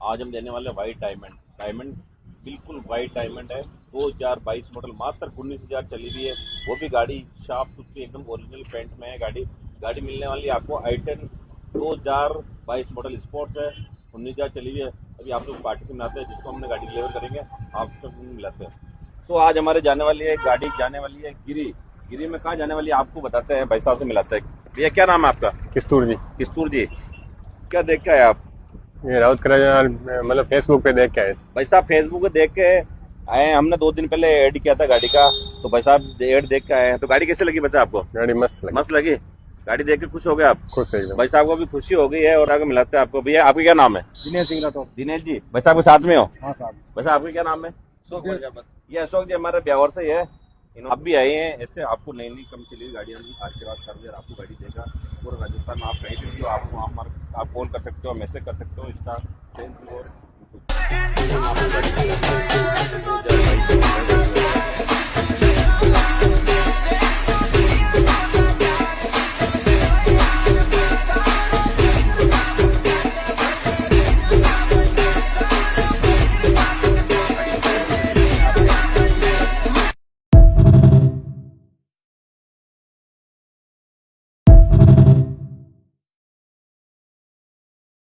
आज हम देने वाले वाइट डायमंड। डायमंड बिल्कुल वाइट डायमंड है, 2022 मॉडल, मात्र 19,000 चली हुई है। वो भी गाड़ी साफ सुथरी एकदम ओरिजिनल पेंट में है। गाड़ी मिलने वाली है आपको i10 2022 मॉडल स्पोर्ट्स है, 19,000 चली हुई है। अभी आप लोग पार्टी से मिलाते हैं, जिसको हमने गाड़ी डिलीवर करेंगे आप सब मिलाते हैं। तो आज हमारे जाने वाली है गाड़ी, जाने वाली है गिरी में। कहाँ जाने वाली है आपको बताते हैं, भाई साहब से मिलाते हैं। भैया क्या नाम है आपका? किस्तूर जी। किस्तूर जी, क्या देख के आए आप? ये राउत करा मतलब फेसबुक पे देख के आए। भाई साहब फेसबुक पे देख के आए हैं, हमने 2 दिन पहले ऐड किया था गाड़ी का, तो भाई साहब ऐड देख के आए हैं। तो गाड़ी कैसे लगी भाई आपको? गाड़ी मस्त लगी। मस्त लगी। गाड़ी देख के खुश हो गए आप? खुश एकदम। भाई साहब को भी खुशी हो गई है और आगे मिलाते हैं आपको। भैया आपका क्या नाम है? दिनेश सिंह राठौर। दिनेश जी, भाई साहब के साथ में हो? हाँ साहब। भाई साहब आपका क्या नाम है? ये अशोक जी हमारे ब्यावर से ही है। आप भी आए हैं ऐसे, आपको नई कम चली हुई गाड़ियाँ आशीर्वाद कर दिया, आपको गाड़ी देगा। पूरा राजस्थान में आप कहीं भी हो, आप कॉल कर सकते हो, मैसेज कर सकते हो, इंस्टा, फेसबुक और